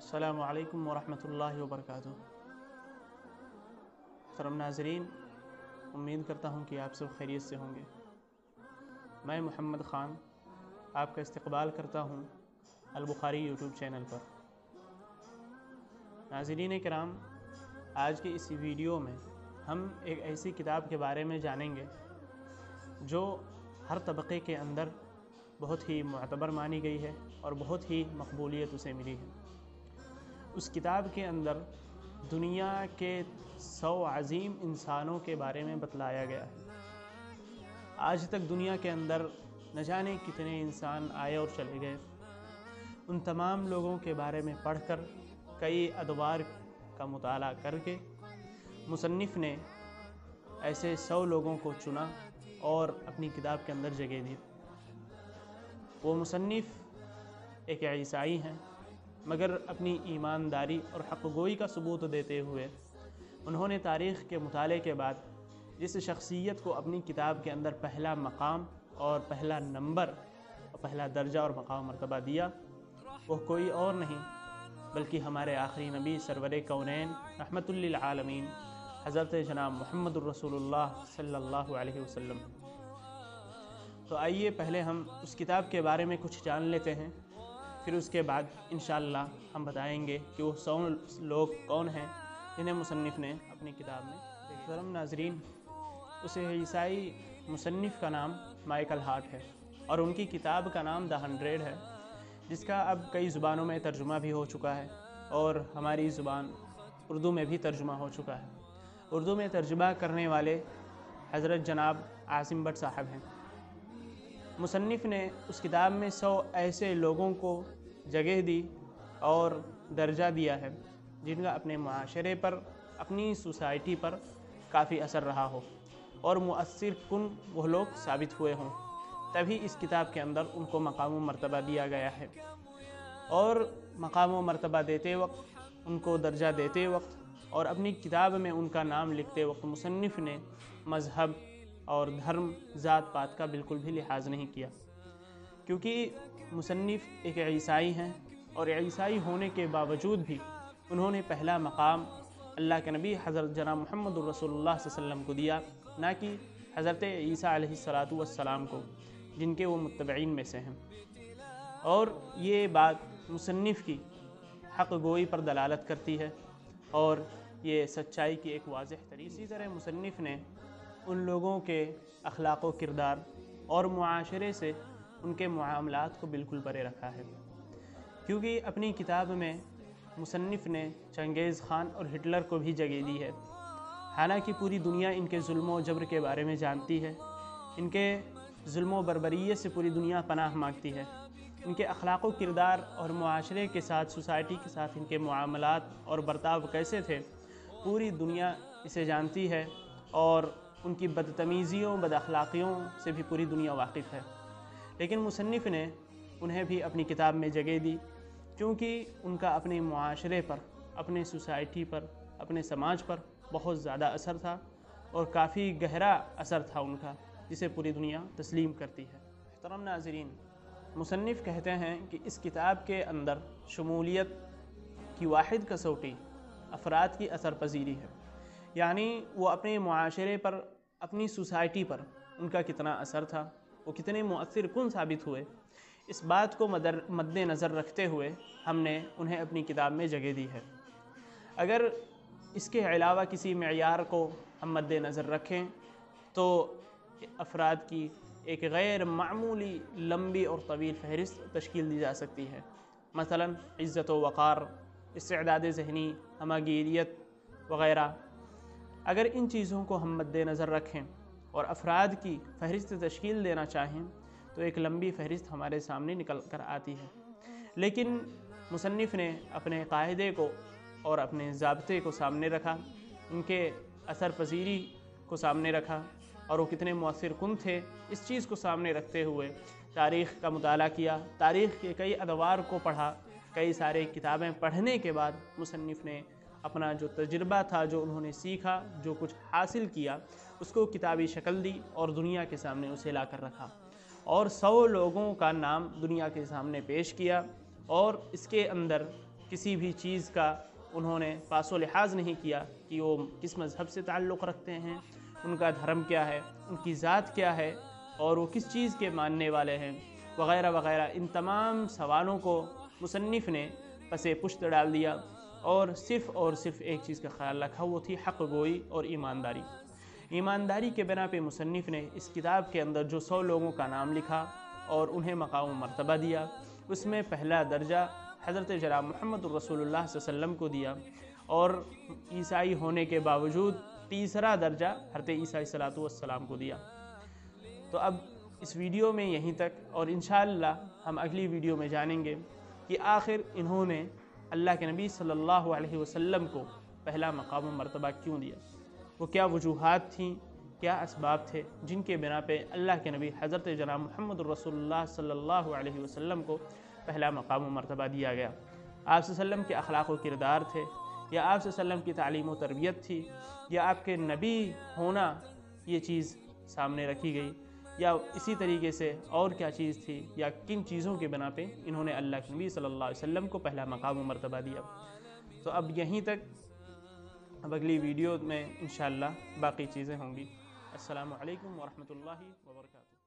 अस्सलामु अलैकुम वरहमतुल्लाहि वबरकातुहू। मोहतरम नाज़रीन, उम्मीद करता हूँ कि आप सब खैरियत से होंगे। मैं मोहम्मद ख़ान आपका इस्तक़बाल करता हूँ अल बुखारी यूट्यूब चैनल पर। नाज़रीन किराम, आज की इस वीडियो में हम एक ऐसी किताब के बारे में जानेंगे जो हर तबक़े के अंदर बहुत ही मुअतबर मानी गई है और बहुत ही मकबूलियत उसे मिली है। उस किताब के अंदर दुनिया के 100 अज़ीम इंसानों के बारे में बतलाया गया है। आज तक दुनिया के अंदर न जाने कितने इंसान आए और चले गए। उन तमाम लोगों के बारे में पढ़कर, कई अदवार का मुताला करके मुसन्निफ़ ने ऐसे 100 लोगों को चुना और अपनी किताब के अंदर जगह दी। वो मुसन्निफ़ एक ईसाई हैं, मगर अपनी ईमानदारी और हक़-गोई का सबूत देते हुए उन्होंने तारीख़ के मुताले के बाद जिस शख्सियत को अपनी किताब के अंदर पहला मकाम और पहला नंबर और पहला दर्जा और मकाम मर्तबा दिया, वो कोई और नहीं बल्कि हमारे आखिरी नबी सरवरे कौनैन रहमतुल लिल आलमीन हज़रत जनाब मुहम्मदुर रसूलुल्लाह सल्लल्लाहु अलैहि वसल्लम। तो आइए पहले हम उस किताब के बारे में कुछ जान लेते हैं, फिर उसके बाद इंशाअल्लाह हम बताएंगे कि वो 100 लोग कौन हैं जिन्हें मुसन्निफ़ ने अपनी किताब में देखा। नाज़रीन, उस ईसाई मुसन्निफ़ का नाम माइकल हार्ट है और उनकी किताब का नाम द 100 है, जिसका अब कई ज़ुबानों में तर्जुमा भी हो चुका है और हमारी ज़ुबान उर्दू में भी तर्जुमा हो चुका है। उर्दू में तर्जुमा करने वाले हज़रत जनाब आसिम बट साहब हैं। मुसन्निफ़ ने उस किताब में 100 ऐसे लोगों को जगह दी और दर्जा दिया है जिनका अपने मुआशरे पर, अपनी सोसाइटी पर काफ़ी असर रहा हो और मुअस्सिर कुन वो लोग साबित हुए हों, तभी इस किताब के अंदर उनको मकाम व मर्तबा दिया गया है। और मकाम व मर्तबा देते वक्त, उनको दर्जा देते वक्त और अपनी किताब में उनका नाम लिखते वक्त मुसन्निफ़ ने मज़हब और धर्म, ज़ात पात का बिल्कुल भी लिहाज नहीं किया, क्योंकि मुसन्निफ़ एक ईसाई हैं और ईसाई होने के बावजूद भी उन्होंने पहला मकाम अल्लाह के नबी हज़रत जनाब मुहम्मदुर रसूलुल्लाह सल्लल्लाहु अलैहि वसल्लम को दिया, ना कि हज़रत ईसा अलैहिस्सलातु वस्सलाम को, जिनके वो मुत्तबईन में से हैं। और ये बात मुसन्निफ़ की हक़ गोई पर दलालत करती है और ये सच्चाई की एक वाज़ेह तरीक़। इसी तरह मुसन्निफ़ ने उन लोगों के अखलाक़ व किरदार और मुआशरे से उनके मुआमलात को बिल्कुल परे रखा है, क्योंकि अपनी किताब में मुसन्निफ़ ने चंगेज़ ख़ान और हिटलर को भी जगह दी है। हालांकि पूरी दुनिया इनके जुल्म व जबर के बारे में जानती है, इनके जुल्म व बर्बरियत से पूरी दुनिया पनाह मांगती है। इनके अखलाक़ व किरदार और मुआशरे के साथ, सोसाइटी के साथ इनके मुआमलात और बर्ताव कैसे थे, पूरी दुनिया इसे जानती है और उनकी बदतमीज़ियों, बदअखलाक़ियों से भी पूरी दुनिया वाकिफ़ है। लेकिन मुसन्निफ़ ने उन्हें भी अपनी किताब में जगह दी, क्योंकि उनका अपने मुआशरे पर, अपने सोसाइटी पर, अपने समाज पर बहुत ज़्यादा असर था और काफ़ी गहरा असर था उनका, जिसे पूरी दुनिया तस्लीम करती है। मोहतरम नाज़रीन, मुसन्निफ़ कहते हैं कि इस किताब के अंदर शमूलियत की वाहिद कसौटी अफ़राद की असर पज़ीरी है, यानी वो अपने मुआशरे पर, अपनी सोसाइटी पर उनका कितना असर था, वो कितने मुअस्सिर कुन साबित हुए, इस बात को मद्देनज़र रखते हुए हमने उन्हें अपनी किताब में जगह दी है। अगर इसके अलावा किसी मेयार को हम मद्देनज़र रखें तो अफ़राद की एक गैर मामूली लंबी और तवील फ़हरिस्त तश्कील दी जा सकती है। मसलन इज़्ज़त व वक़ार, इस्तिअदाद ज़हनी, हमागीरियत वग़ैरह। अगर इन चीज़ों को हम मद्देनज़र रखें और अफ़राद की फ़हरिस्त तश्कील देना चाहें तो एक लंबी फ़हरिस्त हमारे सामने निकल कर आती है। लेकिन मुसन्निफ़ ने अपने कायदे को और अपने ज़ाब्ते को सामने रखा, उनके असर पज़ीरी को सामने रखा और वो कितने मुअस्सिर कुन थे, इस चीज़ को सामने रखते हुए तारीख़ का मुताला किया, तारीख़ के कई अदवार को पढ़ा। कई सारे किताबें पढ़ने के बाद मुसन्निफ़ ने अपना जो तजुर्बा था, जो उन्होंने सीखा, जो कुछ हासिल किया, उसको किताबी शक्ल दी और दुनिया के सामने उसे ला कर रखा और 100 लोगों का नाम दुनिया के सामने पेश किया। और इसके अंदर کسی بھی چیز کا انہوں نے پاس و لحاظ نہیں کیا کہ وہ کس مذہب سے تعلق رکھتے ہیں، ان کا دھرم کیا ہے، ان کی ذات کیا ہے، اور وہ کس چیز کے ماننے والے ہیں وغیرہ وغیرہ۔ ان تمام سوالوں کو مصنف نے پس پشت ڈال دیا اور صرف ایک چیز کا خیال رکھا، وہ تھی حق گوئی اور ایمانداری۔ ایمانداری کے بنا پہ مصنف نے اس کتاب کے اندر جو 100 لوگوں کا نام لکھا اور انہیں مقام و مرتبہ دیا، اس میں پہلا درجہ حضرت جناب محمد الرسول اللہ صلی اللہ علیہ وسلم کو دیا، اور عیسائی ہونے کے باوجود تیسرا درجہ حضرت عیسیٰ علیہ السلام کو دیا۔ تو اب اس ویڈیو میں یہیں تک، اور انشاءاللہ ہم اگلی ویڈیو میں جانیں گے کہ آخر انہوں نے اللہ کے نبی صلی اللہ علیہ وسلم کو پہلا مقام و مرتبہ کیوں دیا، وہ کیا وجوہات تھیں، کیا اسباب تھے جن کے بنا پہ اللہ کے نبی حضرت جناب محمد الرسول اللہ صلی اللہ علیہ وسلم کو پہلا مقام و مرتبہ دیا گیا۔ آپ صلی اللہ علیہ وسلم کے اخلاق و کردار تھے، یا آپ صلی اللہ علیہ وسلم کی تعلیم و تربیت تھی، یا آپ کے نبی ہونا یہ چیز سامنے رکھی گئی، یا اسی طریقے سے اور کیا چیز تھی، یا کن چیزوں کے بنا پہ انہوں نے اللہ کے نبی صلی اللہ علیہ وسلم کو پہلا مقام و مرتبہ دیا۔ تو اب یہیں تک، اب اگلی ویڈیو میں انشاءاللہ باقی چیزیں ہوں گی۔ السلام علیکم ورحمۃ اللہ وبرکاتہ۔